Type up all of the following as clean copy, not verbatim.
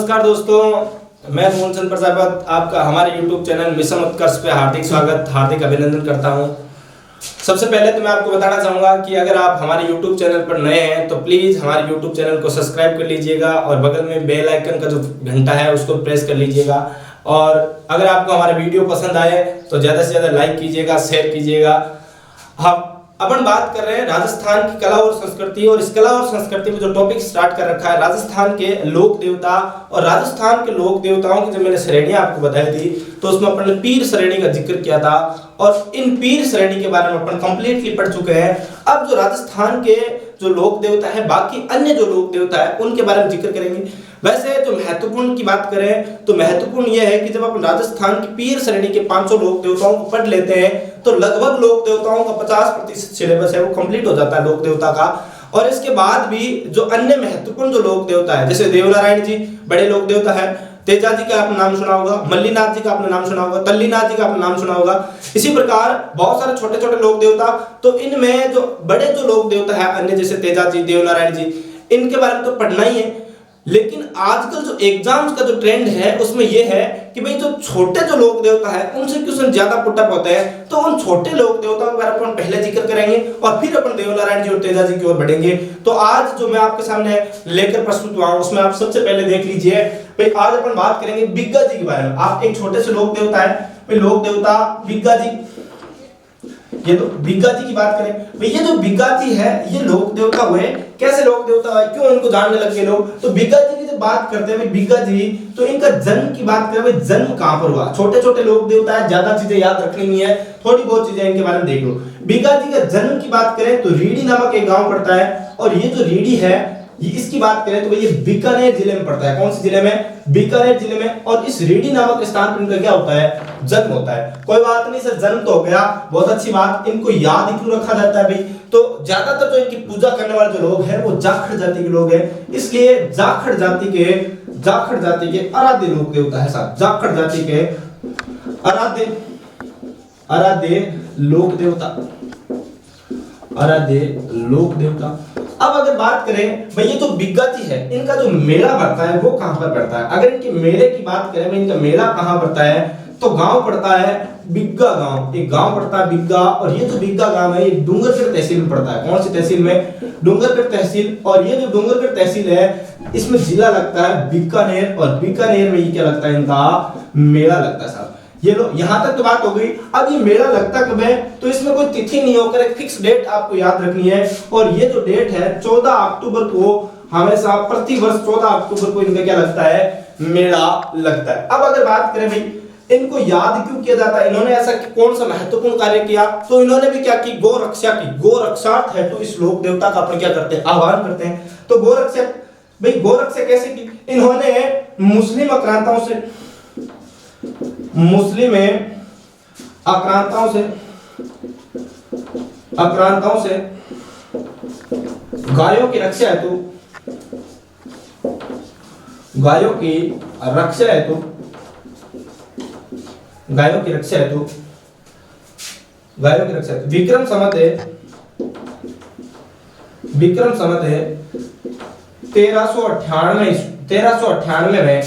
नमस्कार दोस्तों, मैं मूलचंद प्रजापत आपका हमारे YouTube चैनल मिशन उत्कर्ष पे हार्दिक स्वागत, हार्दिक अभिनंदन करता हूं। सबसे पहले तो मैं आपको बताना चाहूँगा कि अगर आप हमारे YouTube चैनल पर नए हैं तो प्लीज़ हमारे YouTube चैनल को सब्सक्राइब कर लीजिएगा और बगल में बेल आइकन का जो घंटा है उसको प्रेस कर लीजिएगा। और अगर आपको हमारा वीडियो पसंद आए तो ज़्यादा से ज़्यादा लाइक कीजिएगा, शेयर कीजिएगा। हम अपन बात कर रहे हैं राजस्थान की कला और संस्कृति, और इस कला और संस्कृति में जो टॉपिक स्टार्ट कर रखा है राजस्थान के लोक देवता। और राजस्थान के लोक देवताओं की जब मैंने श्रेणियां आपको बताई थी तो उसमें अपन ने पीर श्रेणी का जिक्र किया था, और इन पीर श्रेणी के बारे में अपन कंप्लीटली पढ़ चुके हैं। अब जो राजस्थान के जो लोक देवता है, बाकी अन्य जो लोक देवता है उनके बारे में जिक्र करेंगे। वैसे जो महत्वपूर्ण की बात करें तो महत्वपूर्ण यह है कि जब अपन राजस्थान की पीर श्रेणी के 500 लोक देवताओं को पढ़ लेते हैं तो लगभग लोक देवताओं का 50% सिलेबस है वो कंप्लीट हो जाता है लोक देवता का। और इसके बाद भी जो अन्य महत्वपूर्ण जो लोक देवता है, जैसे देवनारायण जी बड़े लोक देवता है, तेजा जी का आपने नाम सुना होगा, मल्लीनाथ जी का आपने नाम सुना होगा, तल्लीनाथ जी का आपने नाम सुना होगा। इसी प्रकार बहुत सारे छोटे छोटे लोक देवता, तो इनमें जो बड़े जो लोक देवता है अन्य जैसे तेजा जी, देवनारायण जी, इनके बारे में तो पढ़ना ही है। लेकिन आजकल जो एग्जाम्स का जो ट्रेंड है उसमें यह है कि भाई जो छोटे जो लोक देवता है उनसे क्वेश्चन ज्यादा पुटअप होते हैं, तो उन छोटे लोक देवताओं के बारे में अपन पहले जिक्र करेंगे और फिर अपन देवनारायण जी और तेजा जी की ओर बढ़ेंगे। तो आज जो मैं आपके सामने लेकर प्रस्तुत हुआ हूं उसमें आप सबसे पहले देख लीजिए भाई, आज अपन बात करेंगे बिग्गा जी के बारे में। आप एक छोटे से लोक देवता है भाई, लोक देवता बिग्गा जी। ये तो बिग्गा जी की बात करें भाई, ये जो बिग्गा जी है ये लोक देवता हुए। कैसे लोक देवता है, क्यों इनको जानने लग गए लोग? तो बिग्गा जी की जब बात करते हैं भाई बिग्गा जी, तो इनका जन्म की बात करें भाई, जन्म कहां पर हुआ? छोटे छोटे लोक देवता है, ज्यादा चीजें याद रखनी नहीं है, थोड़ी बहुत चीजें इनके बारे में देख लो। बिग्गा जी का जन्म की बात करें तो रीडी नामक एक गांव पड़ता है, और ये जो रीडी है ये इसकी बात करें तो भाई ये बीकानेर जिले में पड़ता है। कौन से जिले में? बीकानेर जिले में। और इस रीडी नामक स्थान पर इनका क्या होता है? जन्म होता है। कोई बात नहीं सर, जन्म तो हो गया, बहुत अच्छी बात। इनको याद क्यों रखा जाता है भाई? तो ज्यादातर जो इनकी पूजा करने वाले जो लोग हैं वो जाखड़ जाति के लोग हैं, इसलिए जाखड़ जाति के आराध्य लोक देवता है साहब। जाखड़ जाति के आराध्य लोक देवता। अब अगर बात करें भाई, ये जो बिग्गा जी है इनका जो मेला भरता है वो कहां पर पड़ता है? अगर इनके मेले की बात करें भाई, इनका मेला कहां पड़ता है तो गांव पड़ता है बिग्गा गांव। एक गांव पड़ता है बिग्गा, और ये जो बिग्गा गांव है ये डूंगरगढ़ तहसील में पड़ता है। कौन सी तहसील में? डूंगरगढ़ तहसील। और ये जो डूंगरगढ़ तहसील है इसमें जिला लगता है बीकानेर, और बीकानेर में ये क्या लगता है? इनका मेला लगता है साहब। ये लो, यहां तक तो बात हो गई। अब ये मेला लगता कब है तो इसमें कोई तिथि नहीं होकर एक फिक्स डेट आपको याद रखनी है, और ये जो डेट है 14 अक्टूबर को हमेशा प्रति वर्ष 14 अक्टूबर को इनका क्या लगता है? मेला लगता है। अब अगर बात करें भाई इनको याद क्यों किया जाता है, इन्होंने ऐसा कौन सा महत्वपूर्ण कार्य किया? तो इन्होंने भी क्या की? गो रक्षा की। गो रक्षार्थ है तो इस लोक देवता का अपन क्या करते हैं? आह्वान करते हैं। तो गो रक्षा भाई, गो रक्षा कैसे की? इन्होंने मुस्लिम आक्रांताओं से गायों की रक्षा हेतु विक्रम संवत 1398 में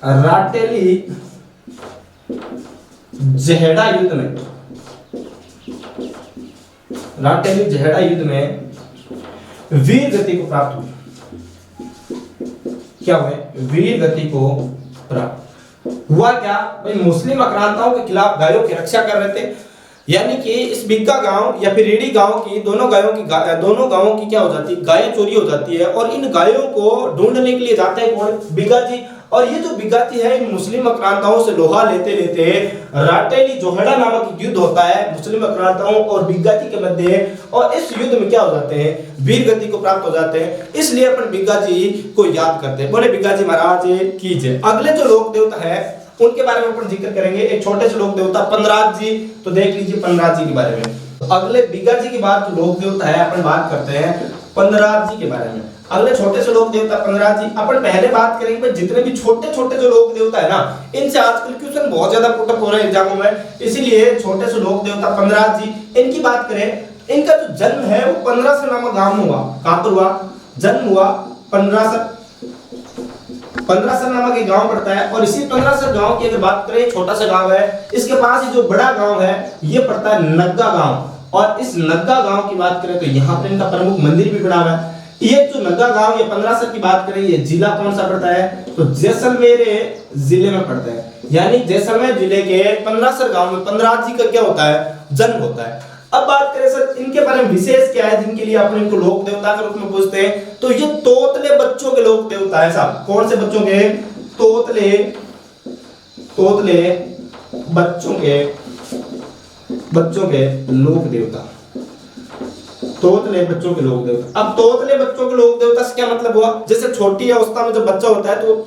राटेली जहेड़ा युद्ध में वीर गति को प्राप्त हुई। क्या हुआ? वीर गति को प्राप्त हुआ। क्या भाई? मुस्लिम आक्रांताओं के खिलाफ गायों की रक्षा कर रहे थे, यानी कि इस बिग्गा गांव या फिर रेडी गांव की दोनों गांवों की क्या हो जाती है? गायें चोरी हो जाती है, और इन गायों को ढूंढने के लिए जाते हैं कौन? बिग्गा जी। और ये जो बिग्गा जी है इन मुस्लिम आक्रांताओं से लोहा लेते लेते राटेली जोहड़ा नामक युद्ध होता है मुस्लिम आक्रांताओं और बिग्गा जी के मध्य, और इस युद्ध में क्या हो जाते हैं? वीर गति को प्राप्त हो जाते हैं। इसलिए अपन बिग्गा जी को याद करते हैं। बोले बिग्गा जी महाराज की जय। अगले जो लोक देवता है उनके बारे में अपन जिक्र करेंगे। एक छोटे से लोक देवता पनराज जी, तो देख लीजिए पनराज जी के बारे में। तो अगले बिग्गा जी के बाद जो लोक देवता है अपन बात करते हैं पनराज जी के बारे में। अगले छोटे से लोक देवता पनराज जी। अपन पहले बात करेंगे जितने भी छोटे छोटे जो लोक देवता है ना, इनसे आजकल क्वेश्चन बहुत ज्यादा पुटअप हो रहे हैं एग्जामों में, इसीलिए छोटे से लोक देवता पनराज जी, इनकी बात करें। इनका जो जन्म है वो 1500 नामक गांव में हुआ। कहां पर हुआ? जन्म हुआ 1500 15सर नामक एक गांव पड़ता है। और इसी 15सर गांव की अगर बात करें, छोटा सा गांव है, इसके पास ही जो बड़ा गांव है ये पड़ता है नग्गा गांव। और इस नग्गा गांव की बात करें तो यहाँ पर इनका प्रमुख मंदिर भी बना हुआ है। ये जो नग्गा गांव, ये 15सर की बात करें, ये जिला कौन सा पड़ता है, तो जैसलमेर जिले में पड़ता है। यानी जैसलमेर जिले के 15सर गांव में 15 जी का क्या होता है, जन्म होता है। अब बात करें सर इनके बारे में विशेष क्या है जिनके लिए अपन इनको लोक देवता के रूप में पूछते हैं, तो ये तोतले बच्चों के लोक देवता है साहब। कौन से बच्चों के, तोतले बच्चों के लोक देवता, तोतले बच्चों के लोक देवता। अब तोतले बच्चों के लोक देवता से क्या मतलब हुआ, जैसे छोटी अवस्था में जब बच्चा होता है तो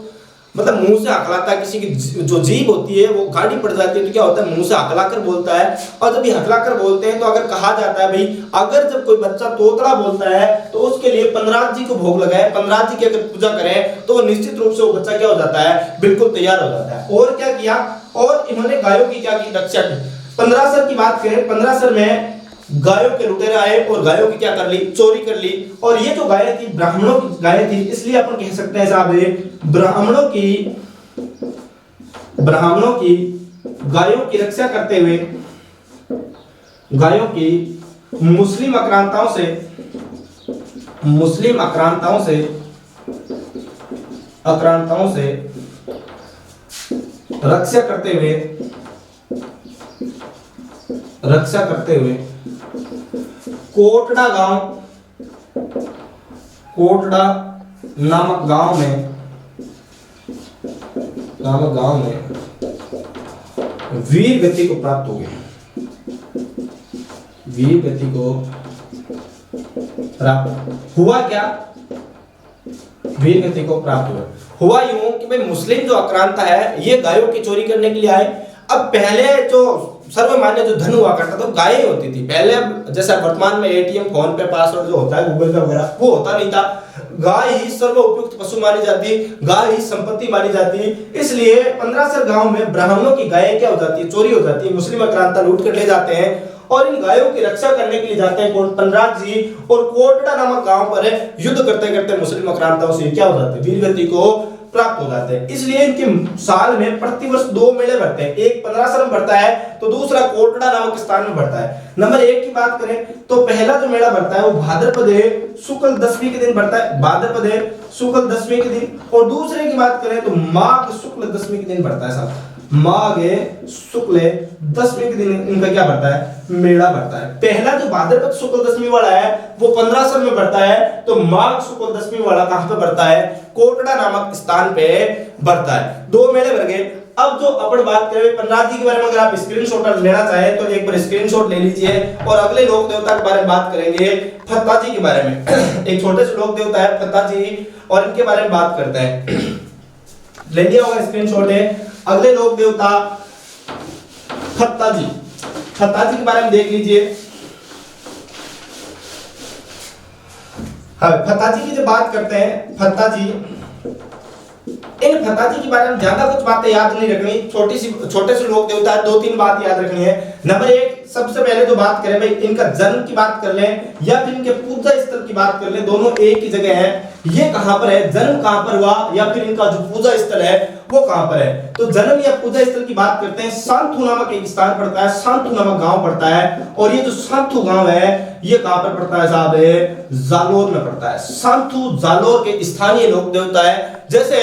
मतलब मुंह से हकलाता है, किसी की जो जीभ होती है वो गाड़ी पड़ जाती है तो क्या होता है, मुंह से हकलाकर बोलता है। और जब ये हकलाकर बोलते हैं तो अगर कहा जाता है भाई अगर जब कोई बच्चा तोतला बोलता है तो उसके लिए 15 जी को भोग लगाए, 15 जी की अगर पूजा करें तो निश्चित रूप से वो बच्चा क्या हो जाता है, बिल्कुल तैयार हो जाता है। और क्या किया, और इन्होंने गायों की क्या की, रक्षा की। 15सर की बात करें, 15सर में गायों के लुटेरे आए और गायों की क्या कर ली, चोरी कर ली। और ये जो गायें थी ब्राह्मणों की गायें थी, इसलिए अपन कह सकते हैं साहब ब्राह्मणों की गायों की रक्षा करते हुए गायों की मुस्लिम आक्रांताओं से रक्षा करते हुए कोटड़ा नामक गांव में वीर गति को प्राप्त हो गए। वीर गति को प्राप्त हुआ, क्या वीर गति को प्राप्त हुआ यूं कि भाई मुस्लिम जो आक्रांता है ये गायों की चोरी करने के लिए आए। अब पहले जो सर्वमान्य जो धन हुआ करता था वो गाय ही होती थी। पहले जैसा वर्तमान में एटीएम, फोन पे पासवर्ड जो होता है गूगल पे वगैरह, वो होता नहीं था। गाय ही सर्व उपयुक्त पशु मानी जाती, गाय ही संपत्ति मानी जाती। इसलिए 15सर गांव में ब्राह्मणों की गायें क्या हो जाती है, चोरी हो जाती है, मुस्लिम आक्रांता लूट कर ले जाते हैं और इन गायों की रक्षा करने के लिए जाते हैं कौन, 15 जी। और कोटड़ा नामक गांव पर युद्ध करते करते मुस्लिम आक्रांताओं से क्या हो जाते हैं, वीर गति को प्राप्त हो जाते हैं। इसलिए इनके साल में प्रतिवर्ष 2 मेले भरते हैं, एक 15सर में भरता है तो दूसरा कोटड़ा नामक स्थान में भरता है। नंबर 1 की बात करें तो पहला जो मेला भरता है वो भाद्रपद शुक्ल 10वीं के दिन भरता है, भाद्रपद शुक्ल 10वीं के दिन। और दूसरे की बात करें तो माघ शुक्ल 10वीं के दिन भरता है साहब, माघ शुक्ल 10वीं के दिन इनका क्या भरता है, मेला भरता है। पहला जो भाद्रपद शुक्ल 10वीं वाला है वो 15सर में भरता है, तो माघ शुक्ल 10वीं वाला कहां पे भरता है, कोटड़ा नामक स्थान पे भरता है। 2 मेले भर गए। अब जो अपन बात करें 15 जी के बारे में, अगर आप स्क्रीनशॉट लेना चाहें तो एक बार स्क्रीनशॉट ले लीजिए। और अगले लोक देवता के बारे में बात करेंगे, फत्ता जी के बारे में। एक छोटे से लोक देवता है फत्ता जी और इनके बारे में बात करते हैं। ले लिया होगा स्क्रीनशॉट है। अगले लोक देवता फत्ता जी, फत्ता जी के बारे में देख लीजिए। हाँ, फत्ता जी की जो बात करते हैं, फत्ता जी, इन फत्ता जी के बारे में ज्यादा कुछ बातें याद नहीं रखनी, छोटे से लोक देवता है, 2-3 बात याद रखनी है। नंबर 1 सबसे पहले जो बात करें भाई इनका जन्म की बात कर लें या फिर इनके पूजा स्थल की बात कर लें, दोनों एक ही जगह है। ये कहां पर है, जन्म कहां पर हुआ या फिर इनका जो पूजा स्थल है वो कहां पर है, तो जन्म या पूजा स्थल की बात करते हैं। सांथू नामक एक स्थान पड़ता है, सांथू नामक गांव पड़ता है। और ये जो सांथू गांव है ये कहां पर पड़ता है साहब, जालोर में पड़ता है। सांथू जालोर के स्थानीय लोक देवता है। जैसे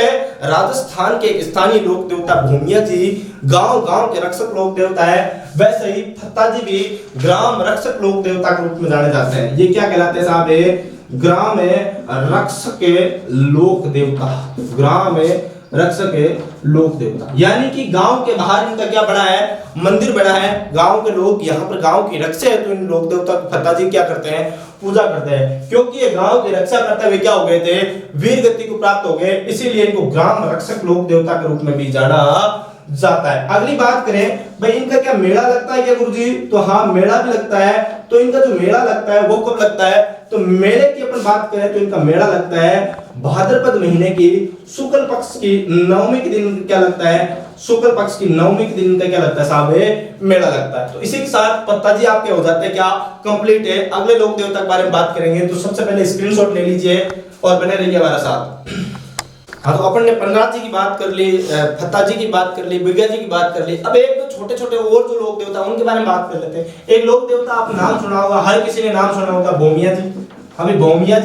राजस्थान के स्थानीय लोक देवता भूमिया जी गांव के रक्षक लोक देवता है, वैसे ही फत्ता जी भी ग्राम रक्षक लोक देवता के रूप में जाने जाते हैं। ये क्या कहलाते हैं साहब, ग्राम रक्षक लोक देवता, ग्राम रक्षक लोक देवता। यानी कि गांव के बाहर इनका क्या बना है, मंदिर बना है। गांव के लोग यहाँ पर गांव की रक्षा है तो इन लोक देवता फत्ता जी क्या करते हैं, पूजा करते हैं। क्योंकि ये गांव की रक्षा करते हुए क्या हो गए थे, वीर गति को प्राप्त हो गए, इसीलिए इनको ग्राम रक्षक लोक देवता के रूप में भी जाना जाता है। अगली बात करें भाई इनका क्या मेला लगता है क्या गुरुजी, तो हाँ मेला भी लगता है। तो इनका जो मेला लगता है वो कब लगता है, तो मेले की अपन बात करें तो इनका मेला लगता है भाद्रपद महीने की शुक्ल पक्ष की 9वीं के दिन क्या लगता है, शुक्ल पक्ष की 9वीं के दिन का क्या लगता है साहब, मेला लगता है। तो इसी के साथ फत्ता जी आपके हो जाते हैं क्या, कंप्लीट है। अगले लोक देवता के बारे में बात करेंगे तो सबसे पहले स्क्रीनशॉट ले लीजिए और बने रहिए हमारे साथ। हाँ, तो अपन ने पन्नाथ जी की बात कर ली, फत्ता जी की बात कर ली, बिरगा जी की बात कर ली। अब एक तो छोटे छोटे और जो लोक देवता उनके बारे में बात कर लेते हैं। एक लोक देवता आप नाम सुना होगा, हर किसी ने नाम सुना होगा, भूमिया जी। हमें भूमिया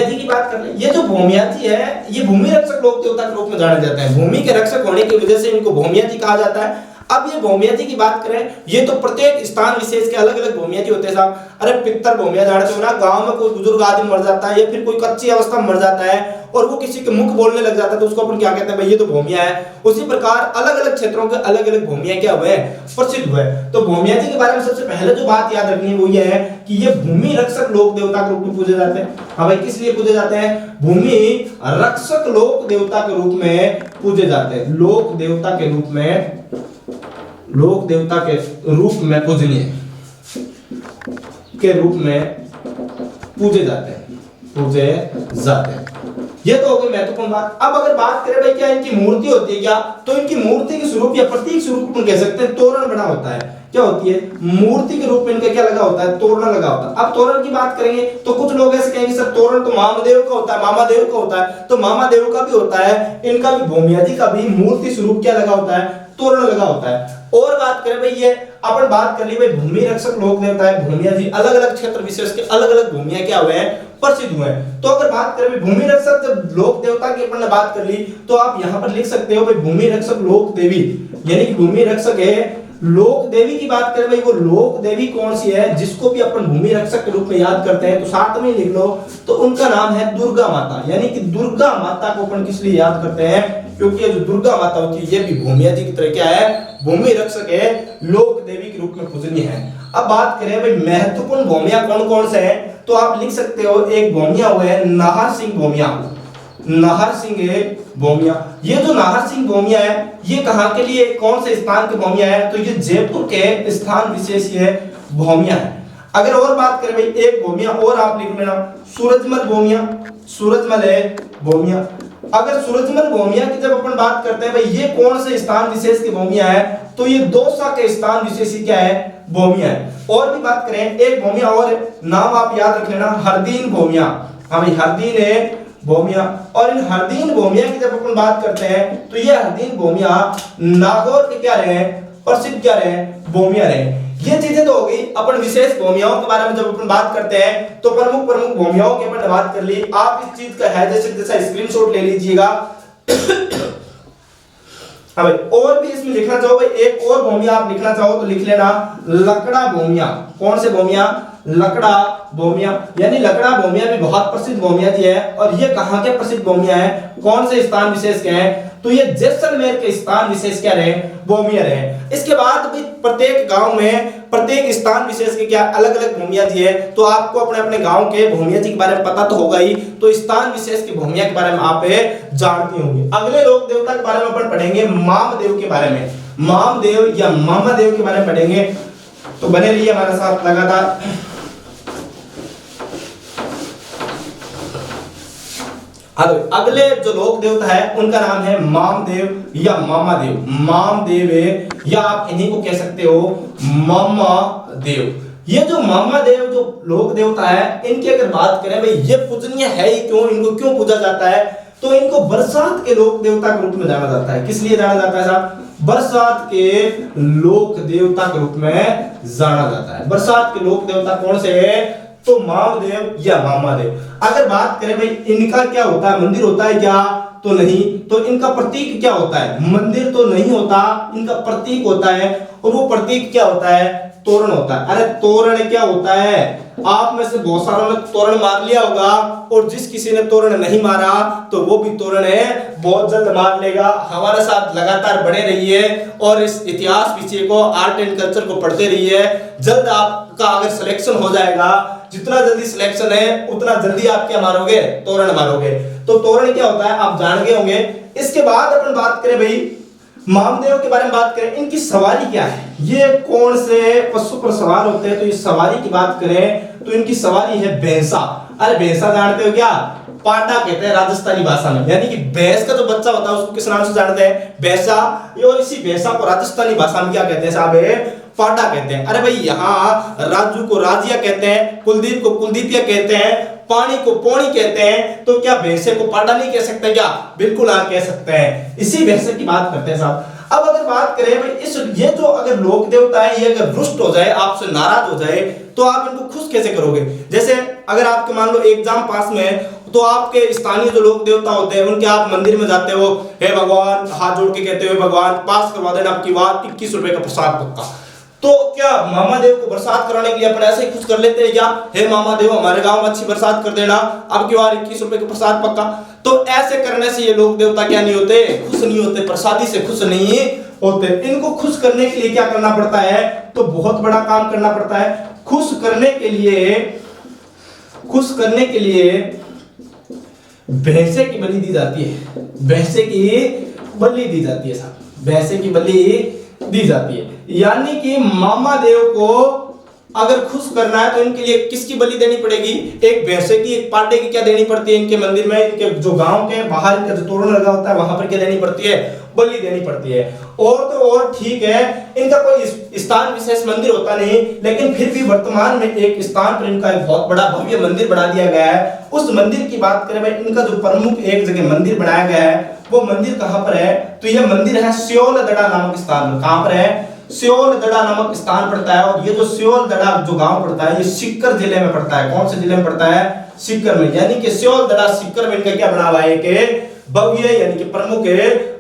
जी की बात कर ले। ये जो भूमिया जी है, ये भूमि रक्षक लोक देवता के रूप में जाने जाते हैं। भूमि के रक्षक होने की वजह से इनको भूमिया जी कहा जाता है। अब ये भूमिया जी की बात करें, ये तो प्रत्येक स्थान विशेष के अलग अलग भूमिया जी होते हैं साहब। अरे पितर भूमिया जानते हो ना, गांव में कोई बुजुर्ग आदमी मर जाता है या फिर कोई कच्ची अवस्था में मर जाता है और वो किसी के मुख बोलने लग जाता है, तो उसको अपन क्या कहते हैं, भाई ये तो भूमिया है। उसी प्रकार अलग अलग क्षेत्रों के अलग अलग भूमिया क्या हुए, प्रसिद्ध हुए। तो भूमिया जी के बारे में सबसे पहले जो बात याद रखनी है वो ये है कि ये भूमि रक्षक लोक देवता के रूप में पूजे जाते हैं। हाँ भाई, किस लिए पूजे जाते हैं? भूमि रक्षक लोक देवता के रूप में पूजे जाते हैं। लोक देवता के रूप में, लोक देवता के रूप में, पूजनीय के रूप में पूजे जाते हैं, पूजे जाते हैं। ये तो हो गई महत्वपूर्ण बात। अब अगर बात करें भाई क्या इनकी मूर्ति होती है क्या, तो इनकी मूर्ति के स्वरूप या प्रतीक स्वरूप कह सकते हैं, तोरण बना होता है। क्या होती है? मूर्ति के रूप में इनका क्या लगा होता है? तोरण लगा होता है। अब तोरण की बात करेंगे तो कुछ लोग ऐसे कहेंगे सर तोरण तो मामादेव का होता है, मामादेव का होता है। तो मामादेव का भी होता है, इनका भी, भूमिया जी का भी मूर्ति स्वरूप क्या लगा होता है? तोरण लगा होता है। और बात करें भाई, ये अपन बात कर ली भाई भूमि रक्षक लोक देवता है भूमिया जी, अलग अलग क्षेत्र विशेष के अलग अलग भूमिया क्या हुए हैं, प्रसिद्ध हुए हैं। तो अगर बात करें भाई भूमि रक्षक जब लोक देवता की अपन ने बात कर ली, तो आप यहां पर लिख सकते हो भाई भूमि रक्षक लोक देवी, यानी कि भूमि रक्षक है लोक देवी की बात करें भाई, वो लोक देवी कौन सी है जिसको भी अपन भूमि रक्षक के रूप में याद करते हैं, तो साथ में लिख लो, तो उनका नाम है दुर्गा माता। यानी कि दुर्गा माता को अपन किस लिए याद करते हैं? क्योंकि ये जो दुर्गा माता होती है ये भी भूमिया जी की तरह क्या है, भूमि रक्षक है, लोक देवी के रूप में पूजनीय है। अब बात करें भाई महत्वपूर्ण भूमिया कौन कौन से हैं, तो आप लिख सकते हो एक भूमिया हुआ है नाहर सिंह भूमिया, नाहर सिंह भूमिया। ये जो नाहर सिंह भूमिया है ये कहां के लिए, कौन से स्थान के भूमिया है, तो ये जयपुर के स्थान विशेष ये भूमिया है। अगर और बात करें भाई एक भूमिया और आप लिख लेना, सूरजमल भूमिया, सूरजमल है भूमिया। अगर सूरजमल भूमिया की जब अपन बात करते हैं भाई ये कौन से स्थान विशेष की भूमिया है, तो ये दौसा के स्थान विशेष क्या है, भूमिया है। और भी बात करें एक भूमिया और नाम आप याद रख लेना, हरदीन भूमिया। हाँ भाई हरदीन है भूमिया। और इन हरदीन भूमिया की जब अपन बात करते हैं तो ये हरदीन भूमिया नागौर के क्या रहे, प्रसिद्ध क्या रहे, भूमिया रहे। ये चीजें तो हो गई अपन विशेष भूमियाओं के बारे में। जब अपन बात करते हैं तो प्रमुख प्रमुख भूमियाओं की अपन बात कर ली। आप इस चीज का है जैसा स्क्रीनशॉट ले लीजिएगा। हाँ भाई, और भी इसमें लिखना चाहो भाई एक और भूमिया आप लिखना चाहो तो लिख लेना लकड़ा भूमिया। कौन से भूमिया? लकड़ा भूमिया। यानी लकड़ा भूमिया भी बहुत प्रसिद्ध भूमिया जी है। और ये कहां के प्रसिद्ध भूमिया है, कौन से स्थान विशेष के हैं, तो ये जैसलमेर के स्थान विशेष क्या रहे, भूमिया रहे। इसके बाद भी प्रत्येक गांव में प्रत्येक स्थान विशेष के क्या अलग अलग भूमिया जी है। तो आपको अपने अपने गांव के भूमिया जी के बारे में पता तो होगा ही, तो स्थान विशेष की भूमिया के बारे में आप जानते होंगे। अगले लोक देवता के बारे में अपन पढ़ेंगे मामदेव के बारे में, मामदेव या मामादेव के बारे में पढ़ेंगे। तो बने रहिए हमारे साथ लगातार। अगले जो लोक देवता है उनका नाम है मामदेव या मामादेव। मामदेव है या आप इन्हीं को कह सकते हो मामादेव। ये जो मामादेव जो लोक देवता है इनकी अगर बात करें भाई ये पूजनीय है ही क्यों, इनको क्यों पूजा जाता है, तो इनको बरसात के लोक देवता के रूप में जाना जाता है। किस लिए जाना जाता है साहब? बरसात के लोक देवता के रूप में जाना जाता है। बरसात के लोक देवता कौन से है, तो मामदेव या मामादेव। अगर बात करें भाई इनका क्या होता है, मंदिर होता है क्या, तो नहीं। तो इनका प्रतीक क्या होता है, मंदिर तो नहीं होता, इनका प्रतीक होता है। और वो प्रतीक क्या होता है, तोरण होता है। अरे तोरण क्या होता है, आप में से बहुत सारों ने तोरण मार लिया होगा, और जिस किसी ने तोरण नहीं मारा तो वो भी तोरण है बहुत जल्द मार लेगा। हमारे साथ लगातार बने रहिए और इस इतिहास विषय को, आर्ट एंड कल्चर को पढ़ते रहिए। जल्द आपका अगर सिलेक्शन हो जाएगा, जितना जल्दी सिलेक्शन है उतना जल्दी आप क्या मारोगे, तोरण मारोगे। तो तोरण क्या होता है आप जान गए होंगे। इसके बाद अपन बात करें भाई मामदेव के बारे में बात करें, इनकी सवारी क्या है, ये कौन से पशु पर सवार होते हैं, तो ये सवारी की बात करें तो इनकी सवारी है भैंसा। अरे भैंसा जानते हो क्या, पाटा कहते हैं राजस्थानी भाषा में। यानी कि भैंस का जो बच्चा होता है उसको किस नाम से जानते हैं, भैंसा। और इसी भैंसा को राजस्थानी भाषा में क्या कहते हैं साहब, पाटा कहते हैं। अरे भाई यहाँ राजू को राजिया कहते हैं, कुलदीप को कुलदीपिया कहते हैं, पानी को पौनी कहते हैं, तो क्या भैंसे को पाडा नहीं कह सकते क्या? बिल्कुल आप कह सकते हैं। इसी भैंसे की बात करते हैं साहब। अब अगर बात करें भाई ये जो अगर लोक देवता है ये अगर रुष्ट हो जाए, आपसे नाराज हो जाए, तो आप इनको खुश कैसे करोगे? जैसे अगर आपके मान लो एग्जाम पास में है, तो आपके स्थानीय जो लोक देवता होते हैं उनके आप मंदिर में जाते हो, हे भगवान, हाथ जोड़ के कहते हो भगवान पास करवा देना आपकी बात, 21 रुपए का प्रसाद पक्का। तो क्या मामा देव को बरसात कराने के लिए अपन ऐसे ही खुश कर लेते हैं क्या? हे मामा देव हमारे गांव में अच्छी बरसात कर देना, अब की बार 21 रुपए का प्रसाद पक्का। तो ऐसे करने से ये लोक देवता क्या नहीं होते? खुश नहीं होते, प्रसादी से खुश नहीं होते। इनको खुश करने के लिए क्या करना पड़ता है? तो बहुत बड़ा काम करना पड़ता है। खुश करने के लिए भैंसे की बलि दी जाती है। भैंसे की बलि दी जाती है साहब, भैंसे की बलि दी जाती है। यानी कि मामा देव को अगर खुश करना है तो इनके लिए किसकी बलि देनी पड़ेगी? एक भैंसे की, एक पाडे की क्या देनी पड़ती है? इनके मंदिर में, इनके जो गांव के बाहर इनका जो तोरण लगा होता है वहां पर क्या देनी पड़ती है? बलि देनी पड़ती है। और तो और ठीक है, इनका कोई स्थान विशेष मंदिर होता नहीं, लेकिन फिर भी वर्तमान में एक स्थान पर इनका एक बहुत बड़ा भव्य मंदिर बना दिया गया है। उस मंदिर की बात करें भाई, इनका जो प्रमुख एक जगह मंदिर बनाया गया है, वो मंदिर कहां पर है? तो यह मंदिर है सियोलदड़ा नामक स्थान में। कहां पर है? सियोलदड़ा नामक स्थान पड़ता है। और ये जो सियोलदड़ा जो गांव पड़ता है, ये सीकर जिले में पड़ता है। कौन से जिले में पड़ता है? सीकर में। यानी कि सियोलदड़ा सीकर में इनका क्या बना हुआ है? कि भव्य यानी कि प्रमुख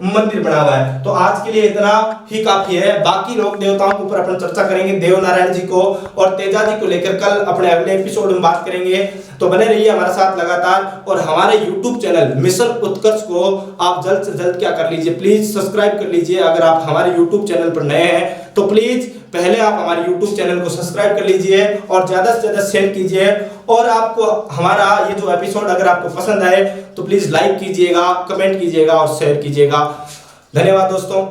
मंदिर बना हुआ है। तो आज के लिए इतना ही काफी है। बाकी लोक देवताओं के ऊपर अपन चर्चा करेंगे, देव नारायण जी को और तेजा जी को लेकर कल अपने अगले एपिसोड में बात करेंगे। तो बने रहिए हमारे साथ लगातार। और हमारे YouTube चैनल मिशन उत्कर्ष को आप जल्द से जल्द क्या कर लीजिए, प्लीज सब्सक्राइब कर लीजिए। अगर आप हमारे YouTube चैनल पर नए हैं तो प्लीज पहले आप हमारे YouTube चैनल को सब्सक्राइब कर लीजिए और ज्यादा से ज्यादा शेयर कीजिए। और आपको हमारा ये जो एपिसोड अगर आपको पसंद आए तो प्लीज लाइक कीजिएगा, कमेंट कीजिएगा और शेयर कीजिएगा। धन्यवाद दोस्तों।